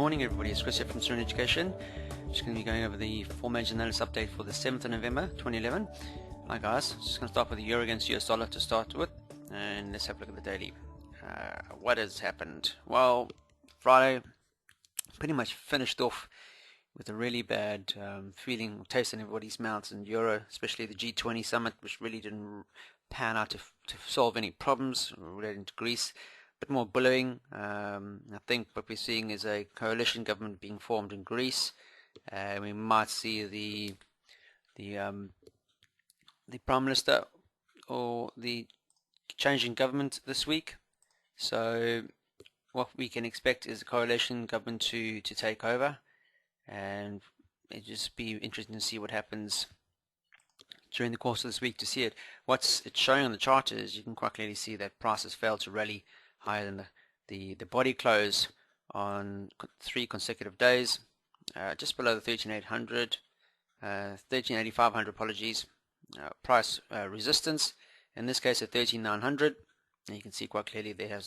morning everybody, it's Chris here from Serene Education. Just going to be going over the 4 major analysis update for the 7th of November 2011. Hi guys, just going to start with the euro against US dollar to start with, and let's have a look at the daily. What has happened? Well, Friday pretty much finished off with a really bad feeling, taste in everybody's mouths in euro, especially the G20 summit, which really didn't pan out to solve any problems relating to Greece. Bit more bullying. I think what we're seeing is a coalition government being formed in Greece. We might see the Prime Minister or the changing government this week. So what we can expect is a coalition government to take over, and it'll just be interesting to see what happens during the course of this week to see it. What's it's showing on the chart is you can quite clearly see that prices failed to rally higher than the body close on 3 consecutive days, just below the 13,800, 13,500 apologies, price resistance, in this case at 13,900, and you can see quite clearly there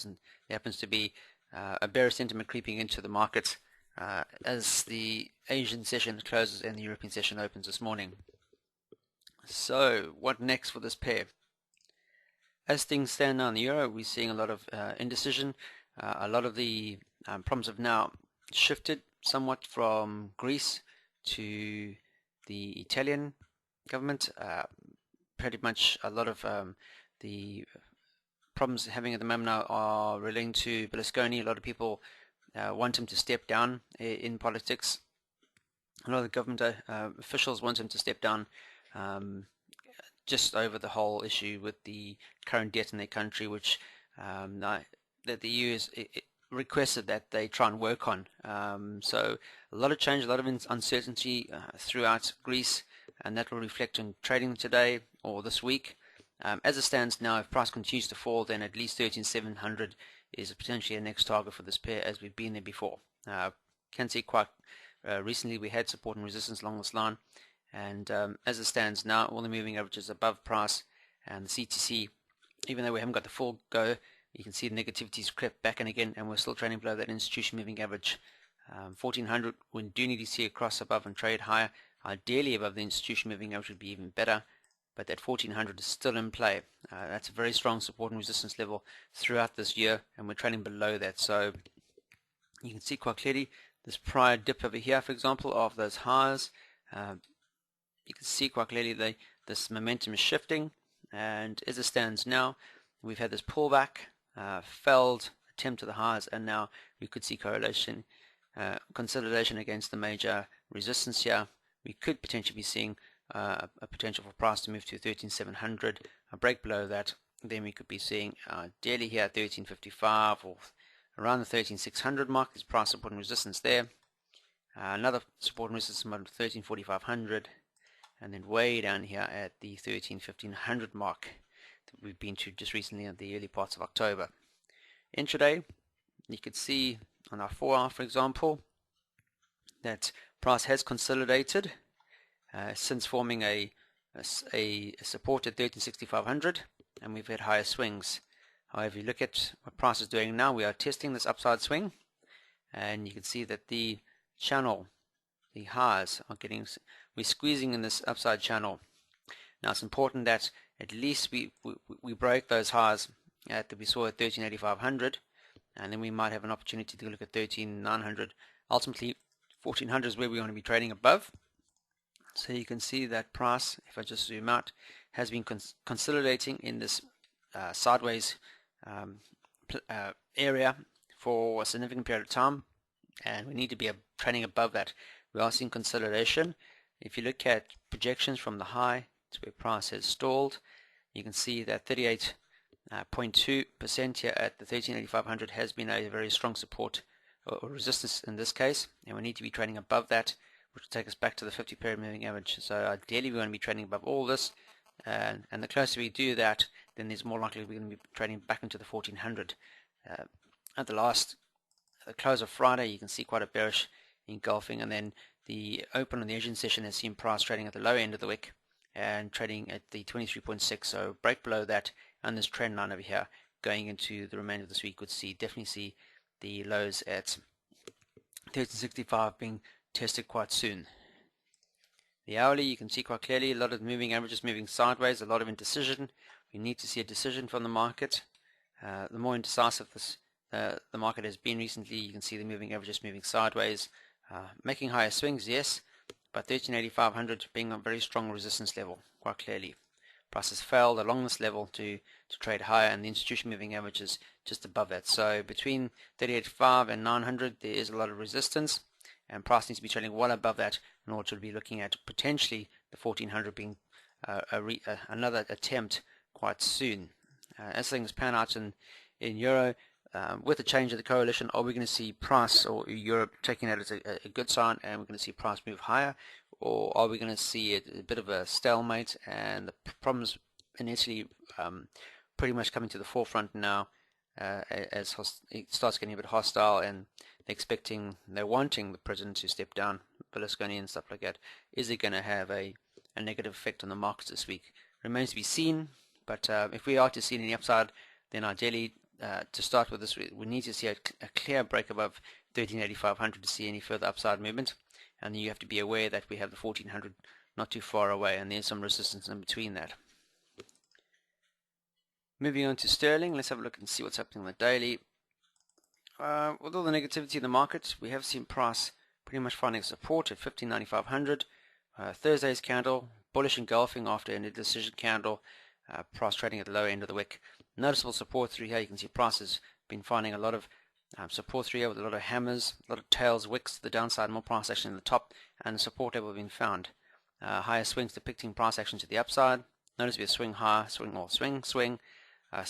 happens to be a bearish sentiment creeping into the markets as the Asian session closes and the European session opens this morning. So what next for this pair? As things stand now in the euro, we're seeing a lot of indecision. A lot of the problems have now shifted somewhat from Greece to the Italian government. Pretty much a lot of the problems having at the moment now are relating to Berlusconi. A lot of people want him to step down in politics. A lot of the government officials want him to step down just over the whole issue with the current debt in their country, which that the EU has requested that they try and work on. So a lot of change, a lot of uncertainty throughout Greece, and that will reflect on trading today or this week. As it stands now, if price continues to fall, then at least 13,700 is potentially a next target for this pair, as we've been there before. Can see quite recently we had support and resistance along this line. And as it stands now, all the moving averages above price, and the CTC, even though we haven't got the full go, you can see the negativity's crept back in again, and we're still trading below that institution moving average. 1400, we do need to see it cross above and trade higher. Ideally above the institution moving average would be even better, but that 1400 is still in play. That's a very strong support and resistance level throughout this year, and we're trading below that. So you can see quite clearly this prior dip over here, for example, of those highs. You can see quite clearly this momentum is shifting, and as it stands now, we've had this pullback, failed attempt to the highs, and now we could see correlation, consolidation against the major resistance here. We could potentially be seeing a potential for price to move to 13,700, a break below that, then we could be seeing daily here at 1355 or around the 13,600 mark. There's price support and resistance there. Another support and resistance mark of 13,4500. And then way down here at the 13,1500 mark that we've been to just recently at the early parts of October. Intraday, you could see on our 4-hour, for example, that price has consolidated since forming a support at 13,6500, and we've had higher swings. However, if you look at what price is doing now, we are testing this upside swing, and you can see that the channel, the highs are getting, we're squeezing in this upside channel. Now it's important that at least we break those highs that we saw at 13,8500, and then we might have an opportunity to look at 13,900. Ultimately 1400 is where we want to be trading above. So you can see that price, if I just zoom out, has been consolidating in this sideways area for a significant period of time, and we need to be trading above that. We are seeing consolidation. If you look at projections from the high to where price has stalled, you can see that 38.2% here at the 13,8500 has been a very strong support or resistance in this case, and we need to be trading above that, which will take us back to the 50 period moving average. So ideally we want to be trading above all this, and the closer we do that, then there's more likely we're going to be trading back into the 1400. At the close of Friday, you can see quite a bearish engulfing, and then the open on the Asian session has seen price trading at the low end of the wick and trading at the 23.6, so break below that, and this trend line over here going into the remainder of this week would definitely see the lows at 1365 being tested quite soon. The hourly, you can see quite clearly a lot of moving averages moving sideways, a lot of indecision. We need to see a decision from the market. The more indecisive the market has been recently, you can see the moving averages moving sideways, making higher swings, yes, but 13,800 being a very strong resistance level, quite clearly. Prices failed along this level to trade higher, and the institution moving average is just above that. So between 38.5 and 900, there is a lot of resistance, and price needs to be trading well above that in order to be looking at potentially the 1400 being another attempt quite soon. As things pan out in Euro, with the change of the coalition, are we going to see price or Europe taking that as a good sign and we're going to see price move higher, or are we going to see a bit of a stalemate and the problems in Italy pretty much coming to the forefront now as it starts getting a bit hostile, and they're wanting the president to step down, Berlusconi and stuff like that? Is it going to have a negative effect on the markets this week? Remains to be seen, but if we are to see any upside, then ideally to start with this, we need to see a clear break above 13,800 to see any further upside movement, and you have to be aware that we have the 1400 not too far away, and there's some resistance in between that. Moving on to sterling, let's have a look and see what's happening on the daily. With all the negativity in the market, we have seen price pretty much finding support at 15,900. Thursday's candle, bullish engulfing after an indecision candle, price trading at the lower end of the wick. Noticeable support through here. You can see price has been finding a lot of support through here with a lot of hammers, a lot of tails, wicks to the downside, more price action in the top, and the support level been found. Higher swings depicting price action to the upside. Notice we have swing high, swing more, swing, swing. A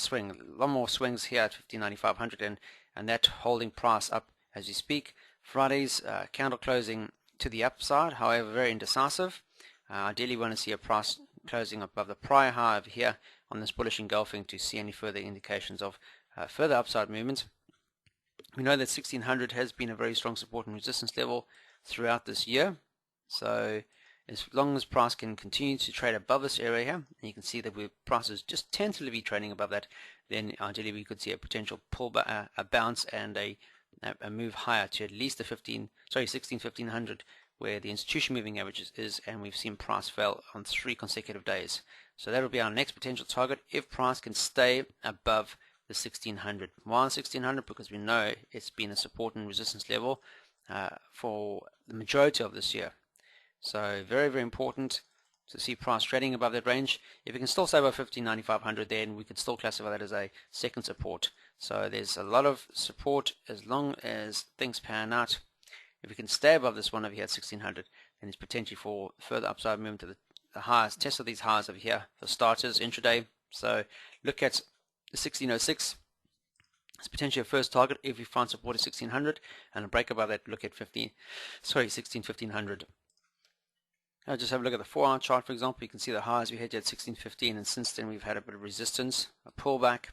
lot more swings here at 15,900, and that holding price up as we speak. Friday's candle closing to the upside, however very indecisive. Ideally we want to see a price closing above the prior high over here on this bullish engulfing to see any further indications of further upside movement. We know that 1600 has been a very strong support and resistance level throughout this year, so as long as price can continue to trade above this area here, and you can see that prices just tentatively trading above that, then ideally we could see a potential pullback, a bounce, and a move higher to at least the 1500, where the institution moving average is, and we've seen price fail on 3 consecutive days. So that will be our next potential target if price can stay above the 1600. Why 1600? Because we know it's been a support and resistance level for the majority of this year. So very, very important to see price trading above that range. If we can still stay above 15,900, then we can still classify that as a second support. So there's a lot of support as long as things pan out. If we can stay above this one over here at 1600, then it's potentially for further upside movement to the highs. Test of these highs over here for starters intraday. So look at the 1606. It's potentially a first target if we find support at 1600, and a break above that, look at 1500. Now just have a look at the 4-hour chart, for example. You can see the highs we hit at 1615, and since then we've had a bit of resistance, a pullback,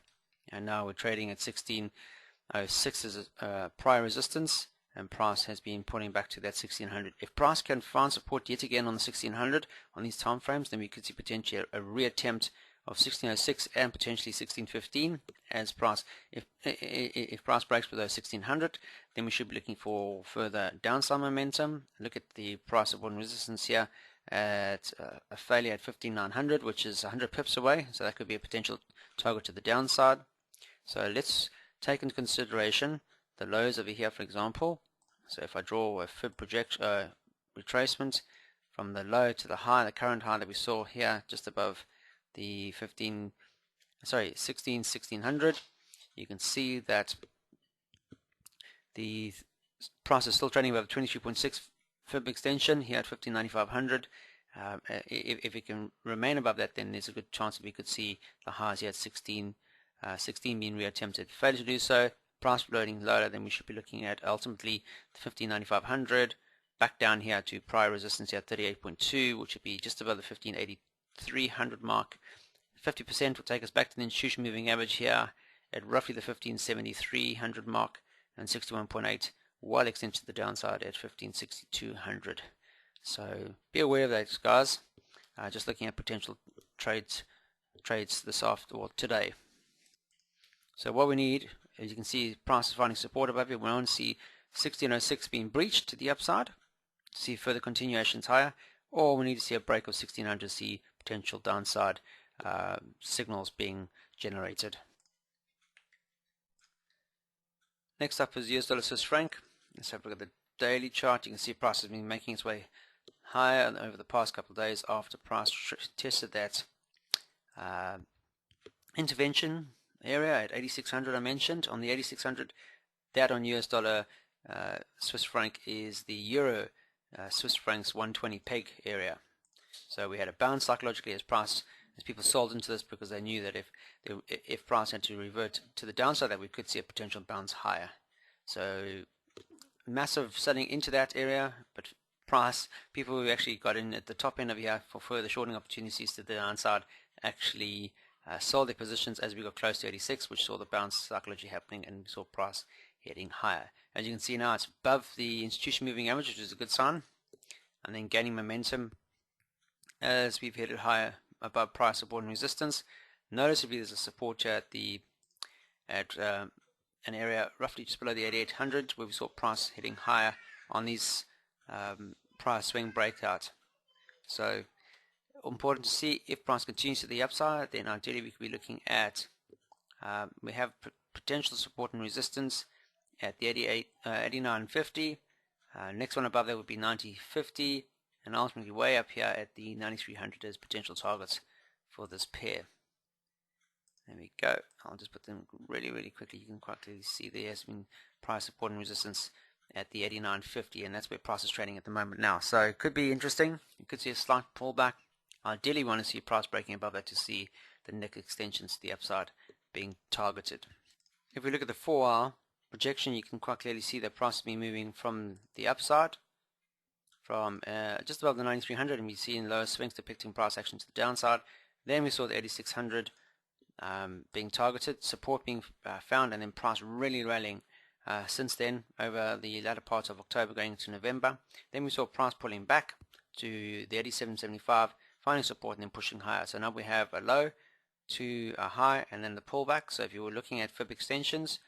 and now we're trading at 1606 as a prior resistance, and price has been pulling back to that 1600. If price can find support yet again on the 1600 on these time frames, then we could see potentially a reattempt of 1606 and potentially 1615 as price. If price breaks below 1600, then we should be looking for further downside momentum. Look at the price support and resistance here at a failure at 15900, which is 100 pips away, so that could be a potential target to the downside. So let's take into consideration the lows over here, for example. So if I draw a fib projection retracement from the low to the high, the current high that we saw here just above the 1600, you can see that the price is still trading above 23.6 fib extension here at 15,900. If it can remain above that, then there's a good chance that we could see the highs here at 16 being reattempted. Failure to do so, price loading lower, then we should be looking at ultimately the 15,900, back down here to prior resistance here at 38.2, which would be just above the 15,300 mark. 50% will take us back to the institution moving average here at roughly the 15,7300 mark, and 61.8 well extended to the downside at 15,6200. So be aware of that, guys. Just looking at potential trades this after or today. So what we need, as you can see, price is finding support above it. We want to see 1606 being breached to the upside to see further continuations higher, or we need to see a break of 1600 to see potential downside signals being generated. Next up is US dollar Swiss franc. Let's have a look at the daily chart. You can see price has been making its way higher over the past couple of days after price tested that intervention area at 8600 I mentioned. On the 8600, that on US dollar Swiss franc is the euro Swiss francs 120 peg area. So we had a bounce psychologically as people sold into this because they knew that if price had to revert to the downside, that we could see a potential bounce higher. So massive selling into that area, but people who actually got in at the top end of here for further shorting opportunities to the downside actually sold their positions as we got close to 86, which saw the bounce psychology happening and saw price heading higher. As you can see now, it's above the institution moving average, which is a good sign, and then gaining momentum as we've headed higher above price support and resistance. Noticeably, there's a support here at an area roughly just below the 8800, where we saw price heading higher on these price swing breakout. So important to see if price continues to the upside, then ideally we could be looking at we have potential support and resistance at the 8950. Next one above that would be 9050, and ultimately way up here at the 9300 as potential targets for this pair. There we go. I'll just put them really quickly. You can quite clearly see there has been price support and resistance at the 8950, and that's where price is trading at the moment now. So it could be interesting. You could see a slight pullback. Ideally, we want to see price breaking above that to see the neck extensions to the upside being targeted. If we look at the 4-hour projection, you can quite clearly see that price has been moving from the upside from just above the 9300, and we see in lower swings depicting price action to the downside. Then we saw the 8600 being targeted, support being found, and then price really rallying since then over the latter part of October going into November. Then we saw price pulling back to the 87.75, finding support and then pushing higher. So now we have a low to a high and then the pullback. So if you were looking at fib extensions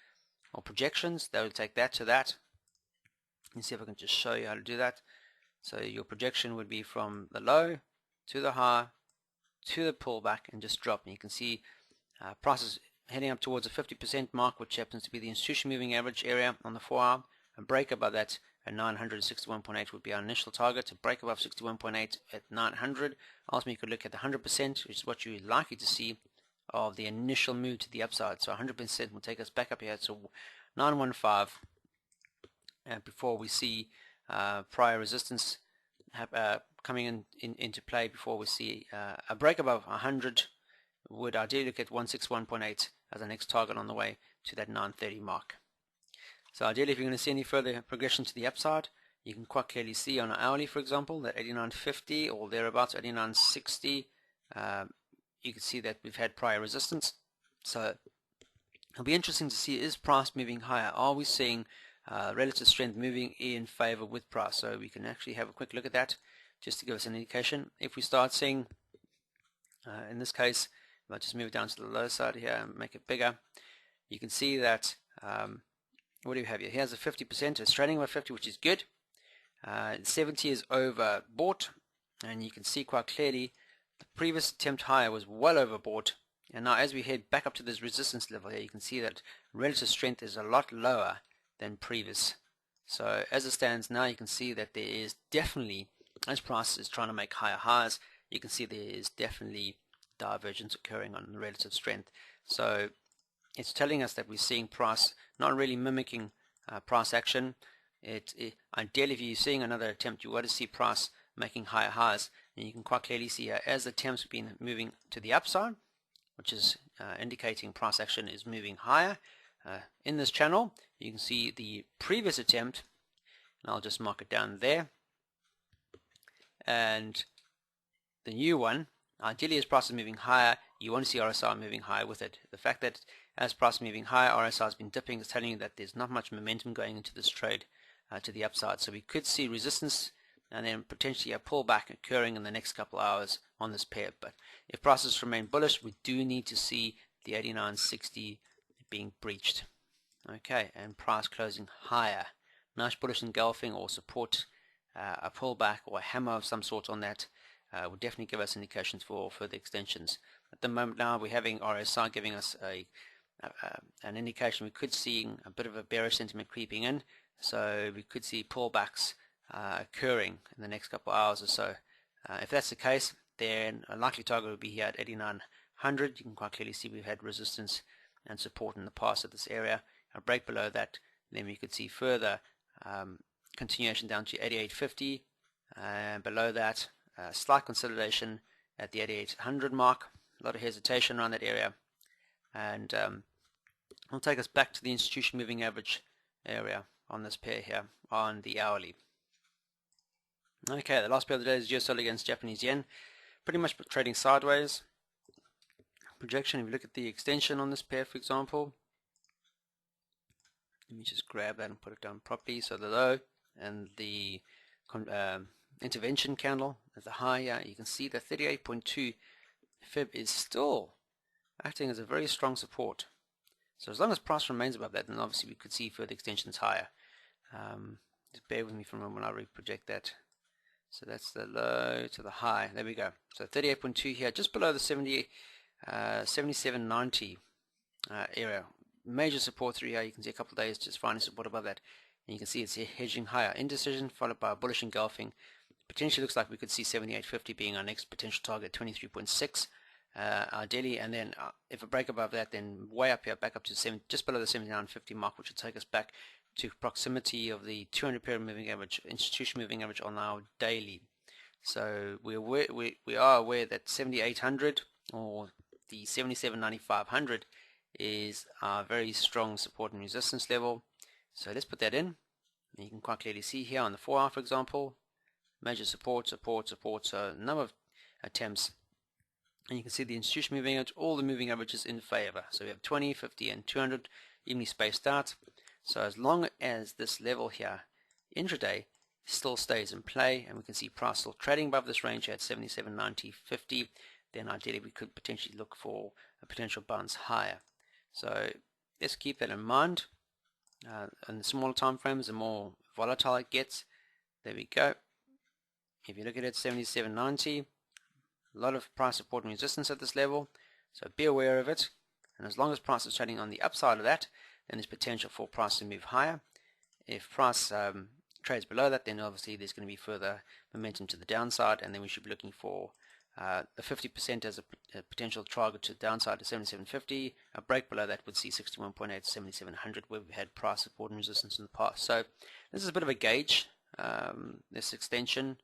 or projections, they would take that to that. Let's see if I can just show you how to do that. So your projection would be from the low to the high to the pullback and just drop. And you can see prices heading up towards a 50% mark, which happens to be the institution moving average area on the 4-hour. A break above that at 961.8 would be our initial target. A break above 61.8 at 900. Ultimately, you could look at the 100%, which is what you're likely to see of the initial move to the upside. So 100% will take us back up here to 915 before we see prior resistance coming into play. Before we see a break above 100, would ideally look at 161.8 as our next target on the way to that 930 mark. So ideally, if you're going to see any further progression to the upside, you can quite clearly see on an hourly, for example, that 89.50 or thereabouts, 89.60, you can see that we've had prior resistance. So it'll be interesting to see, is price moving higher? Are we seeing relative strength moving in favor with price? So we can actually have a quick look at that just to give us an indication. If we start seeing, in this case, I'll just move it down to the low side here and make it bigger. You can see that, what do we have here? Here's a 50%, it's trading about 50, which is good. 70 is overbought, and you can see quite clearly the previous attempt higher was well overbought. And now as we head back up to this resistance level here, you can see that relative strength is a lot lower than previous. So as it stands now, you can see that there is definitely, as price is trying to make higher highs, you can see there is definitely divergence occurring on the relative strength. So it's telling us that we're seeing price not really mimicking price action. Ideally, if you're seeing another attempt, you want to see price making higher highs, and you can quite clearly see here as the attempts have been moving to the upside, which is indicating price action is moving higher in this channel. You can see the previous attempt, and I'll just mark it down there, and the new one. Ideally, as price is moving higher, you want to see RSI moving higher with it. The fact that as price is moving higher, RSI has been dipping is telling you that there's not much momentum going into this trade to the upside. So we could see resistance and then potentially a pullback occurring in the next couple of hours on this pair. But if prices remain bullish, we do need to see the 89.60 being breached. Okay, and price closing higher. nice bullish engulfing or support, a pullback or a hammer of some sort on that would definitely give us indications for further extensions. At the moment now we're having RSI giving us an indication we could see a bit of a bearish sentiment creeping in, so we could see pullbacks occurring in the next couple of hours or so. If that's the case, then a likely target would be here at 8900. You can quite clearly see we've had resistance and support in the past at this area. A break below that, then we could see further continuation down to 8850, and below that slight consolidation at the 8800 mark. A lot of hesitation around that area, and it'll take us back to the institution moving average area on this pair here on the hourly. Okay, the last pair of the day is US dollar against Japanese yen, pretty much trading sideways. Projection, if you look at the extension on this pair, for example, let me just grab that and put it down properly. So the low and the intervention candle at the high, you can see the 38.2 fib is still acting as a very strong support. So as long as price remains above that, then obviously we could see further extensions higher. Just bear with me for a moment when I project that. So that's the low to the high. There we go. So 38.2 here, just below the 77.90 area. Major support through here. You can see a couple of days just finding support above that. And you can see it's hedging higher. Indecision followed by a bullish engulfing. Potentially looks like we could see 78.50 being our next potential target, 23.6 ideally. And then if a break above that, then way up here, back up to just below the 79.50 mark, which will take us back to proximity of the 200 period moving average, institution moving average on our daily. So we are aware that 7800 or the 77.9500 is a very strong support and resistance level. So let's put that in. And you can quite clearly see here on the 4 hour, for example, major support, so a number of attempts. And you can see the institution moving average, all the moving averages in favor. So we have 20, 50 and 200 evenly spaced out. So as long as this level here intraday still stays in play, and we can see price still trading above this range at 77.90.50, then ideally we could potentially look for a potential bounce higher. So let's keep that in mind. And the smaller time frames, the more volatile it gets. There we go. If you look at it, 77.90, a lot of price support and resistance at this level, so be aware of it. And as long as price is trading on the upside of that, then there's potential for price to move higher. If price trades below that, then obviously there's going to be further momentum to the downside, and then we should be looking for the 50% as a potential target to the downside to 77.50. A break below that would see 61.8 to 7700, where we've had price support and resistance in the past. So this is a bit of a gauge, this extension,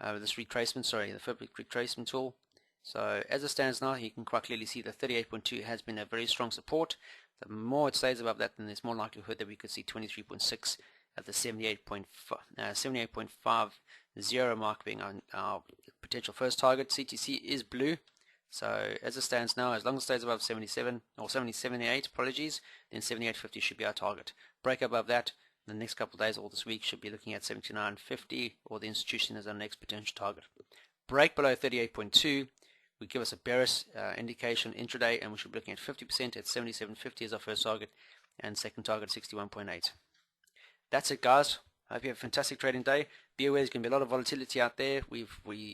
this retracement, the fib retracement tool. So as it stands now, you can quite clearly see the 38.2 has been a very strong support. The more it stays above that, then there's more likelihood that we could see 23.6 at the 78.50 mark being our potential first target. CTC is blue, so as it stands now, as long as it stays above 77 or 78, apologies, then 78.50 should be our target. Break above that in the next couple of days or this week should be looking at 79.50, or the institution as our next potential target. Break below 38.2 would give us a bearish indication intraday, and we should be looking at 50% at 77.50 as our first target, and second target 61.8. That's it, guys. I hope you have a fantastic trading day. Be aware there's going to be a lot of volatility out there. We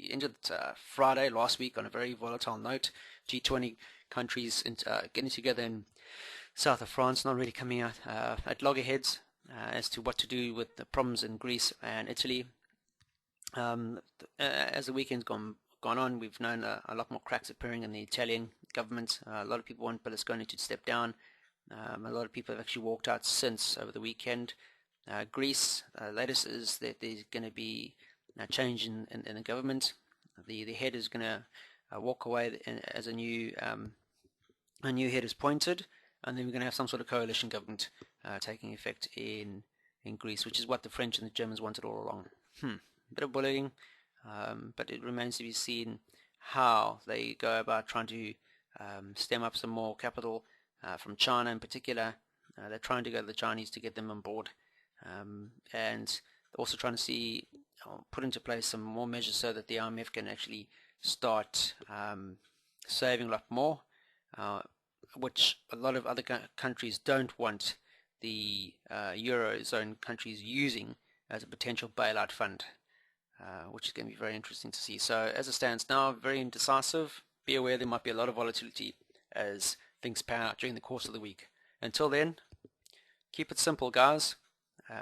ended Friday last week on a very volatile note. G20 countries getting together in south of France, not really coming out at loggerheads as to what to do with the problems in Greece and Italy. As the weekend's gone on, we've known a lot more cracks appearing in the Italian government. A lot of people want Berlusconi to step down. A lot of people have actually walked out since over the weekend. Greece, latest is that there's going to be a change in the government. The head is going to walk away as a new head is appointed, and then we're going to have some sort of coalition government taking effect in Greece, which is what the French and the Germans wanted all along. Bit of bullying, but it remains to be seen how they go about trying to stem up some more capital from China in particular. They're trying to go to the Chinese to get them on board, and also trying to see put into place some more measures so that the IMF can actually start saving a lot more, which a lot of other countries don't want the Eurozone countries using as a potential bailout fund, which is going to be very interesting to see. So as it stands now, very indecisive. Be aware there might be a lot of volatility as things pan out during the course of the week. Until then, keep it simple, guys.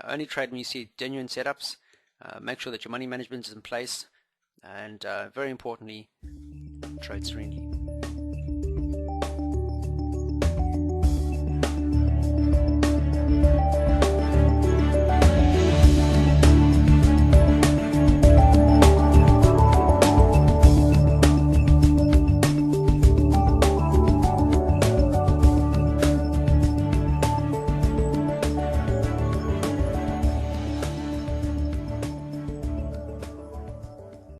Only trade when you see genuine setups. Make sure that your money management is in place, and very importantly, trade serenely.